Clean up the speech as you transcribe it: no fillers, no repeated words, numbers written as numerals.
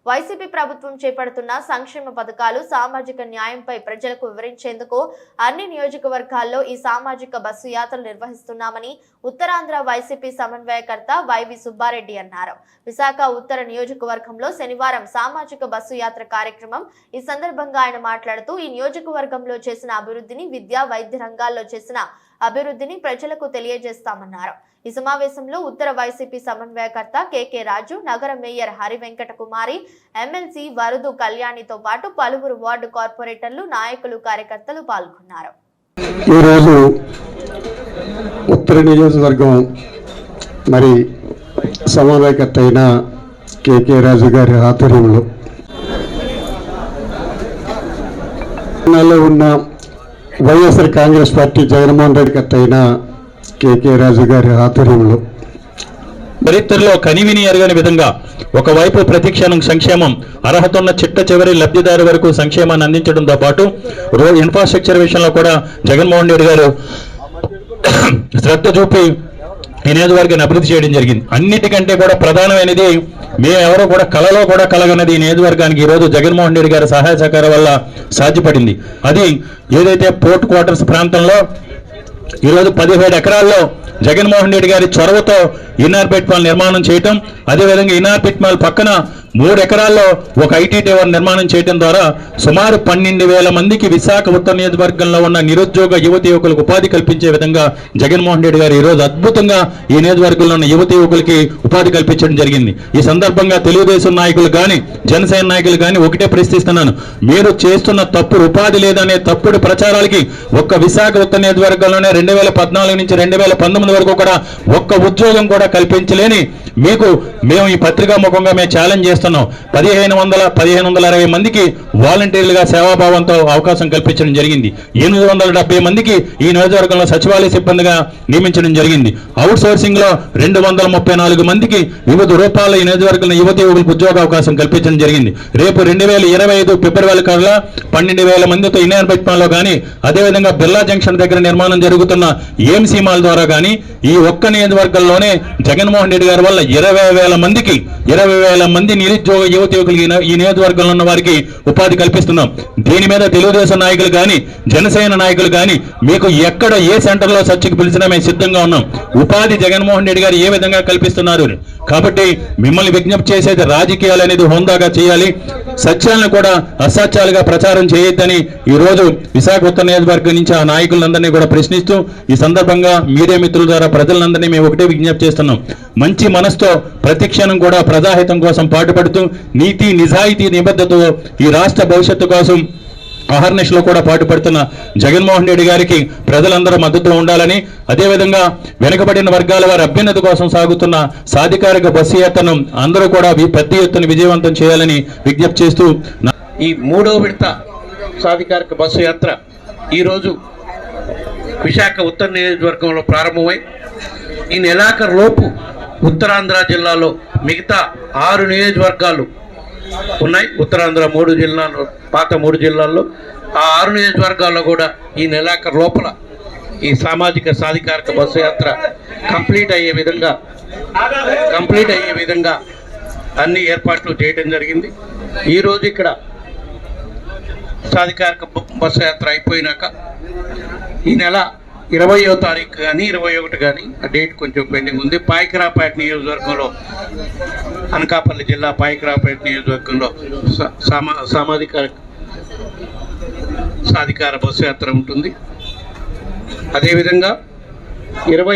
YCP ప్రభుత్వం చేపడుతున్న సంక్షేమ పథకాలు సామాజిక న్యాయంపై ప్రజలకు వివరించేందుకు అన్ని నియోజకవర్గాల్లో ఈ సామాజిక బస్సు యాత్రలు నిర్వహిస్తున్నామని ఉత్తరాంధ్ర వైసీపీ సమన్వయకర్త వైవి సుబ్బారెడ్డి అన్నారు. విశాఖ ఉత్తర నియోజకవర్గంలో శనివారం సామాజిక బస్సు యాత్ర కార్యక్రమం. ఈ సందర్భంగా ఆయన మాట్లాడుతూ ఈ నియోజకవర్గంలో చేసిన అభివృద్ధిని, విద్యా, వైద్య రంగాల్లో చేసిన అభివృద్ధిని ప్రజలకు తెలియజేస్తామన్నారు. ఈ సమావేశంలో ఉత్తర వైసీపీ సమన్వయకర్త కెకే రాజు, నగర మేయర్ హరివెంకట కుమారి, ఎమ్మెల్సీ వరుదు కళ్యాణితో పాటు పలువురు వార్డు కార్పొరేటర్లు, నాయకులు, కార్యకర్తలు పాల్గొన్నారు. ఈరోజు ఉత్తర నియోజకవర్గం మరి సమన్వయకర్త అయిన కెకే రాజు గారి ఆధ్వర్యంలో ఉన్న వైఎస్ఆర్ కాంగ్రెస్ పార్టీ జగన్మోహన్ రెడ్డి కర్త అయిన కెకే రాజు గారి ఆధ్వర్యంలో చరిత్రలో కనివిని ఎరగని విధంగా ఒకవైపు ప్రతిక్షణం సంక్షేమం, అర్హత ఉన్న చిట్ట చివరి లబ్ధిదారు వరకు సంక్షేమాన్ని అందించడంతో పాటు ఇన్ఫ్రాస్ట్రక్చర్ విషయంలో కూడా జగన్మోహన్ రెడ్డి గారు శ్రద్ధ చూపి ఈ నియోజకవర్గాన్ని అభివృద్ధి చేయడం జరిగింది. అన్నిటికంటే కూడా ప్రధానమైనది మేమెవరో కూడా కళలో కూడా కలగన్నది ఈ నియోజకవర్గానికి ఈరోజు జగన్మోహన్ రెడ్డి గారి సహాయ సహకారం వల్ల సాధ్యపడింది. అది ఏదైతే పోర్ట్ క్వార్టర్స్ ప్రాంతంలో ఈరోజు 17 ఎకరాల్లో జగన్మోహన్ రెడ్డి గారి చొరవతో ఇన్ఆర్బిట్ మాల్ నిర్మాణం చేయటం, అదేవిధంగా ఇన్ఆర్బిట్ మాల్ పక్కన 3 ఎకరాల్లో ఒక ఐటీ టవర్ నిర్మాణం చేయడం ద్వారా సుమారు 12,000 మందికి విశాఖ ఉత్తర నియోజకవర్గంలో ఉన్న నిరుద్యోగ యువతి యువకులకు ఉపాధి కల్పించే విధంగా జగన్మోహన్ రెడ్డి గారు ఈరోజు అద్భుతంగా ఈ నియోజకవర్గంలో ఉన్న యువతి యువకులకి ఉపాధి కల్పించడం జరిగింది. ఈ సందర్భంగా తెలుగుదేశం నాయకులు కానీ జనసేన నాయకులు కానీ ఒకటే ప్రశ్నిస్తున్నాను, మీరు చేస్తున్న తప్పుడు ఉపాధి లేదనే తప్పుడు ప్రచారాలకి ఒక్క విశాఖ ఉత్తర నియోజకవర్గంలోనే 2014 నుంచి 2019 వరకు కూడా ఒక్క ఉద్యోగం కూడా కల్పించలేని మీకు మేము ఈ పత్రికా ముఖంగా మేము ఛాలెంజ్ చేస్తున్నాం. 1520 మందికి వాలంటీర్లుగా సేవాభావంతో అవకాశం కల్పించడం జరిగింది. 870 మందికి ఈ నియోజకవర్గంలో సచివాలయ సిబ్బందిగా నియమించడం జరిగింది. అవుట్ సోర్సింగ్ లో 234 మందికి వివిధ రూపాల ఈ నియోజకవర్గంలో యువతి యువకులకు ఉద్యోగ అవకాశం కల్పించడం జరిగింది. రేపు 2025 ఫిబ్రవరి కల్లా 12,000 మందితో ఇన్ఆర్బిట్ మాల్ లో కానీ, అదేవిధంగా బిర్లా జంక్షన్ దగ్గర నిర్మాణం జరుగుతున్న ఏఎంసీ మాల్ ద్వారా కానీ ఈ ఒక్క నియోజకవర్గంలోనే జగన్మోహన్ రెడ్డి గారి వల్ల 20,000 మంది నిరుద్యోగ యువత యువకులు ఈ నియోజకవర్గంలో ఉన్న వారికి ఉపాధి కల్పిస్తున్నాం. దీని మీద తెలుగుదేశం నాయకులు కానీ జనసేన నాయకులు కానీ మీకు ఎక్కడ ఏ సెంటర్లో చర్చకు పిలిచినా మేము సిద్ధంగా ఉన్నాం. ఉపాధి జగన్మోహన్ రెడ్డి గారు ఏ విధంగా కల్పిస్తున్నారు కాబట్టి మిమ్మల్ని విజ్ఞప్తి చేసేది రాజకీయాలు అనేది హోందాగా చేయాలి, సత్యాలను కూడా అసత్యాలుగా ప్రచారం చేయొద్దని ఈ రోజు విశాఖ ఉత్తర నియోజకవర్గం నుంచి ఆ నాయకులందరినీ కూడా ప్రశ్నిస్తూ ఈ సందర్భంగా మీడియా మిత్రుల ద్వారా ప్రజలందరినీ మేము ఒకటే విజ్ఞప్తి చేస్తున్నాం. మంచి మనసుతో ప్రతిక్షణం కూడా ప్రజాహితం కోసం పాటుపడుతూ నీతి నిజాయితీ నిబద్ధతతో ఈ రాష్ట్ర భవిష్యత్తు కోసం అహర్నిశలో కూడా పాటుపడుతున్న జగన్మోహన్ రెడ్డి గారికి ప్రజలందరూ మద్దతు ఉండాలని, అదేవిధంగా వెనుకబడిన వర్గాల వారి అభ్యున్నతి కోసం సాగుతున్న సాధికారిక బస్సు యాత్రను అందరూ కూడా పెద్ద ఎత్తున విజయవంతం చేయాలని విజ్ఞప్తి చేస్తూ ఈ 3వ విడత సాధికారిక బస్సు యాత్ర ఈరోజు విశాఖ ఉత్తర నియోజకవర్గంలో ప్రారంభమై ఈ నెలాఖరులోపు ఉత్తరాంధ్ర జిల్లాలో మిగతా 6 నియోజకవర్గాలు ఉన్నాయి. ఉత్తరాంధ్ర 3 జిల్లాలు, పాత 3 జిల్లాల్లో ఆ 6 నియోజకవర్గాల్లో కూడా ఈ నెలాఖరు లోపల ఈ సామాజిక సాధికారిక బస్సు యాత్ర కంప్లీట్ అయ్యే విధంగా అన్ని ఏర్పాట్లు చేయడం జరిగింది. ఈరోజు ఇక్కడ సాధికారిక బస్సు యాత్ర అయిపోయినాక ఈ నెల 20వ తారీఖు కానీ 21 కానీ ఆ డేట్ కొంచెం పెండింగ్ ఉంది. పాయకరాపేట నియోజకవర్గంలో, అనకాపల్లి జిల్లా పాయకరాపేట నియోజకవర్గంలో సాధికార బస్సు యాత్ర ఉంటుంది. అదేవిధంగా 23వ